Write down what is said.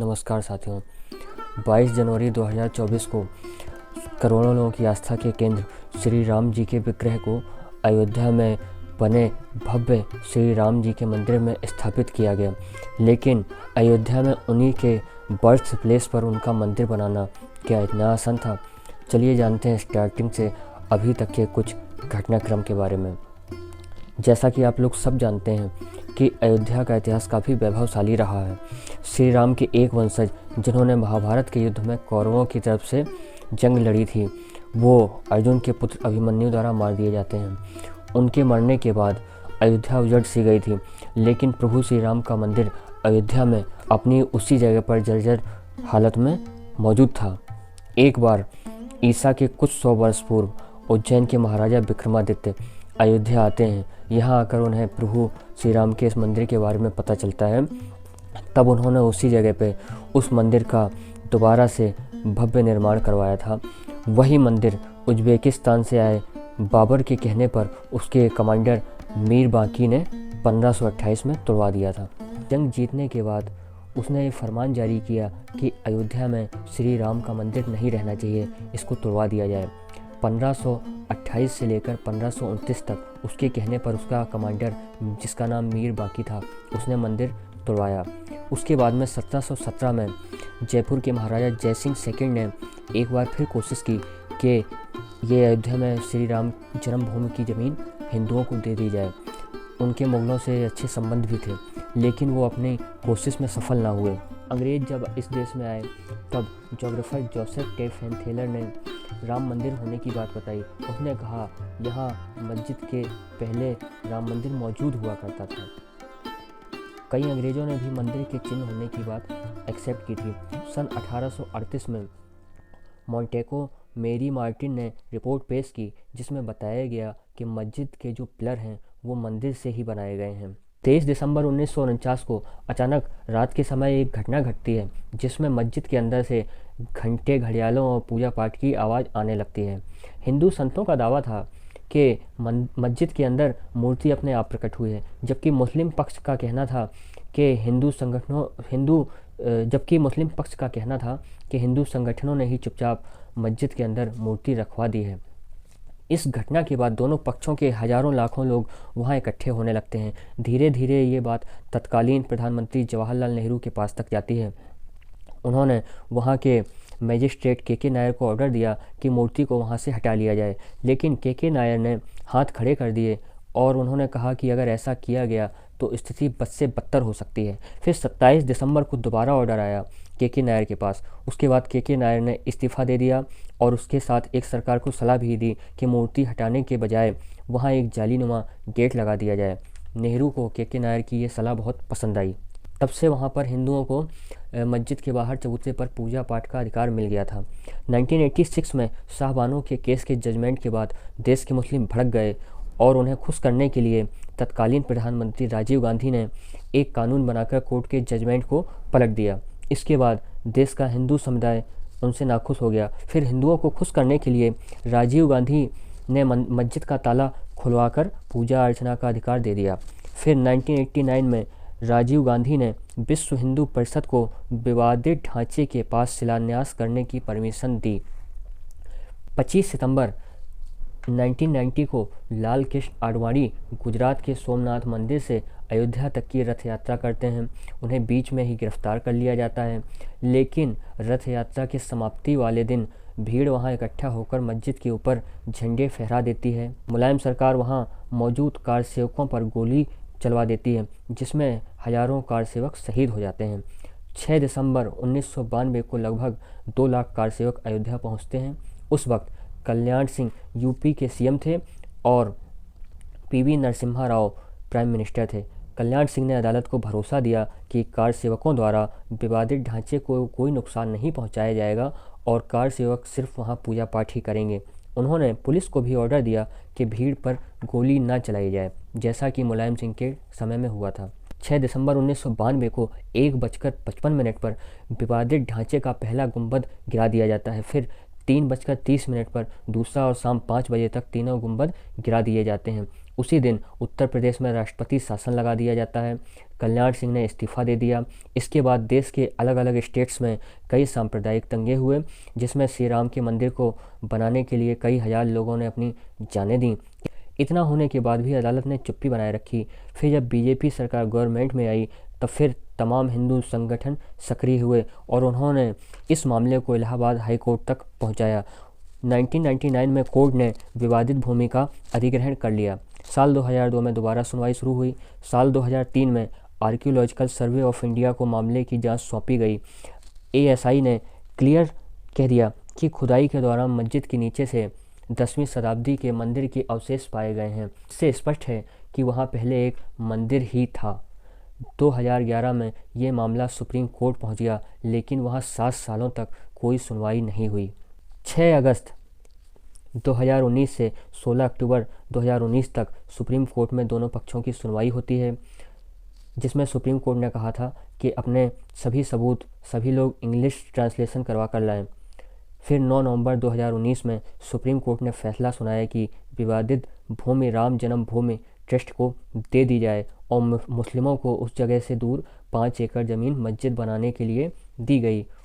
नमस्कार साथियों। 22 जनवरी 2024 को करोड़ों लोगों की आस्था के केंद्र श्री राम जी के विग्रह को अयोध्या में बने भव्य श्री राम जी के मंदिर में स्थापित किया गया। लेकिन अयोध्या में उन्हीं के बर्थ प्लेस पर उनका मंदिर बनाना क्या इतना आसान था? चलिए जानते हैं स्टार्टिंग से अभी तक के कुछ घटनाक्रम के बारे में। जैसा कि आप लोग सब जानते हैं कि अयोध्या का इतिहास काफ़ी वैभवशाली रहा है। श्री राम के एक वंशज जिन्होंने महाभारत के युद्ध में कौरवों की तरफ से जंग लड़ी थी, वो अर्जुन के पुत्र अभिमन्यु द्वारा मार दिए जाते हैं। उनके मरने के बाद अयोध्या उजड़ सी गई थी, लेकिन प्रभु श्री राम का मंदिर अयोध्या में अपनी उसी जगह पर जर्जर हालत में मौजूद था। एक बार ईसा के कुछ 100 वर्ष पूर्व उज्जैन के महाराजा विक्रमादित्य अयोध्या आते हैं। यहाँ आकर उन्हें प्रभु श्री राम के इस मंदिर के बारे में पता चलता है। तब उन्होंने उसी जगह पे उस मंदिर का दोबारा से भव्य निर्माण करवाया था। वही मंदिर उज्बेकिस्तान से आए बाबर के कहने पर उसके कमांडर मीर बाकी ने 1528 में तुड़वा दिया था। जंग जीतने के बाद उसने ये फरमान जारी किया कि अयोध्या में श्री राम का मंदिर नहीं रहना चाहिए, इसको तुड़वा दिया जाए। 1528 से लेकर 1529 तक उसके कहने पर उसका कमांडर, जिसका नाम मीर बाकी था, उसने मंदिर तुड़वाया। उसके बाद में 1717 में जयपुर के महाराजा जयसिंह सेकंड ने एक बार फिर कोशिश की कि ये अयोध्या में श्री राम जन्मभूमि की ज़मीन हिंदुओं को दे दी जाए। उनके मुगलों से अच्छे संबंध भी थे, लेकिन वो अपनी कोशिश में सफल ना हुए। अंग्रेज जब इस देश में आए तब जोग्राफर जोसेफ टेफेन थेलर ने राम मंदिर होने की बात बताई। उसने कहा यहाँ मस्जिद के पहले राम मंदिर मौजूद हुआ करता था। कई अंग्रेज़ों ने भी मंदिर के चिन्ह होने की बात एक्सेप्ट की थी। सन 1838 में मॉन्टेको मेरी मार्टिन ने रिपोर्ट पेश की, जिसमें बताया गया कि मस्जिद के जो पिलर हैं वो मंदिर से ही बनाए गए हैं। 23 दिसंबर 1949 को अचानक रात के समय एक घटना घटती है, जिसमें मस्जिद के अंदर से घंटे, घड़ियालों और पूजा पाठ की आवाज़ आने लगती है। हिंदू संतों का दावा था कि मस्जिद के अंदर मूर्ति अपने आप प्रकट हुई है, जबकि मुस्लिम पक्ष का कहना था कि हिंदू संगठनों ने ही चुपचाप मस्जिद के अंदर मूर्ति रखवा दी है। इस घटना के बाद दोनों पक्षों के हजारों लाखों लोग वहां इकट्ठे होने लगते हैं। धीरे धीरे ये बात तत्कालीन प्रधानमंत्री जवाहरलाल नेहरू के पास तक जाती है। उन्होंने वहां के मजिस्ट्रेट के नायर को ऑर्डर दिया कि मूर्ति को वहां से हटा लिया जाए, लेकिन के नायर ने हाथ खड़े कर दिए और उन्होंने कहा कि अगर ऐसा किया गया तो स्थिति बद से बदतर हो सकती है। फिर 27 दिसंबर को दोबारा ऑर्डर आया के नायर के पास। उसके बाद के नायर ने इस्तीफ़ा दे दिया और उसके साथ एक सरकार को सलाह भी दी कि मूर्ति हटाने के बजाय वहाँ एक जालीनुमा गेट लगा दिया जाए। नेहरू को के नायर की ये सलाह बहुत पसंद आई। तब से वहाँ पर हिंदुओं को मस्जिद के बाहर चबूतरे पर पूजा पाठ का अधिकार मिल गया था। 1986 में शाहबानो के केस के जजमेंट के बाद देश के मुस्लिम भड़क गए और उन्हें खुश करने के लिए तत्कालीन प्रधानमंत्री राजीव गांधी ने एक कानून बनाकर कोर्ट के जजमेंट को पलट दिया। इसके बाद देश का हिंदू समुदाय उनसे नाखुश हो गया। फिर हिंदुओं को खुश करने के लिए राजीव गांधी ने मस्जिद का ताला खुलवाकर पूजा अर्चना का अधिकार दे दिया। फिर 1989 में राजीव गांधी ने विश्व हिंदू परिषद को विवादित ढांचे के पास शिलान्यास करने की परमिशन दी। 25 सितंबर 1990 को लाल कृष्ण आडवाणी गुजरात के सोमनाथ मंदिर से अयोध्या तक की रथ यात्रा करते हैं। उन्हें बीच में ही गिरफ्तार कर लिया जाता है, लेकिन रथ यात्रा के समाप्ति वाले दिन भीड़ वहां इकट्ठा होकर मस्जिद के ऊपर झंडे फहरा देती है। मुलायम सरकार वहां मौजूद कार सेवकों पर गोली चलवा देती है, जिसमें हजारों कार सेवक शहीद हो जाते हैं। 6 दिसंबर 1992 को लगभग 2 लाख कार सेवक अयोध्या पहुँचते हैं। उस वक्त कल्याण सिंह यूपी के सीएम थे और PV Narasimha Rao prime minister थे। कल्याण सिंह ने अदालत को भरोसा दिया कि कार सेवकों द्वारा विवादित ढांचे को कोई नुकसान नहीं पहुंचाया जाएगा और कार सेवक सिर्फ वहां पूजा पाठ ही करेंगे। उन्होंने पुलिस को भी ऑर्डर दिया कि भीड़ पर गोली न चलाई जाए, जैसा कि मुलायम सिंह के समय में हुआ था। 6 दिसंबर 1992 को 1:55 पर विवादित ढांचे का पहला गुंबद गिरा दिया जाता है। फिर 3:30 पर दूसरा और शाम 5 बजे तक तीनों गुंबद गिरा दिए जाते हैं। उसी दिन उत्तर प्रदेश में राष्ट्रपति शासन लगा दिया जाता है। कल्याण सिंह ने इस्तीफ़ा दे दिया। इसके बाद देश के अलग अलग स्टेट्स में कई सांप्रदायिक दंगे हुए, जिसमें श्री राम के मंदिर को बनाने के लिए कई हज़ार लोगों ने अपनी जानें दी। इतना होने के बाद भी अदालत ने चुप्पी बनाए रखी। फिर जब बीजेपी सरकार गवर्नमेंट में आई तब फिर तमाम हिंदू संगठन सक्रिय हुए और उन्होंने इस मामले को इलाहाबाद हाई कोर्ट तक पहुंचाया। 1999 में कोर्ट ने विवादित भूमि का अधिग्रहण कर लिया। साल 2002 में दोबारा सुनवाई शुरू हुई। साल 2003 में आर्कियोलॉजिकल सर्वे ऑफ इंडिया को मामले की जांच सौंपी गई। एएसआई ने क्लियर कह दिया कि खुदाई के दौरान मस्जिद के नीचे से 10वीं शताब्दी के मंदिर के अवशेष पाए गए हैं। इससे स्पष्ट है कि वहां पहले एक मंदिर ही था। 2011 में ये मामला सुप्रीम कोर्ट पहुंच गया, लेकिन वहां 7 सालों तक कोई सुनवाई नहीं हुई। 6 अगस्त 2019 से 16 अक्टूबर 2019 तक सुप्रीम कोर्ट में दोनों पक्षों की सुनवाई होती है, जिसमें सुप्रीम कोर्ट ने कहा था कि अपने सभी सबूत सभी लोग इंग्लिश ट्रांसलेशन करवा कर लाएं। फिर 9 नवंबर 2019 में सुप्रीम कोर्ट ने फैसला सुनाया कि विवादित भूमि राम जन्म भूमि ट्रस्ट को दे दी जाए और मुस्लिमों को उस जगह से दूर 5 एकड़ ज़मीन मस्जिद बनाने के लिए दी गई।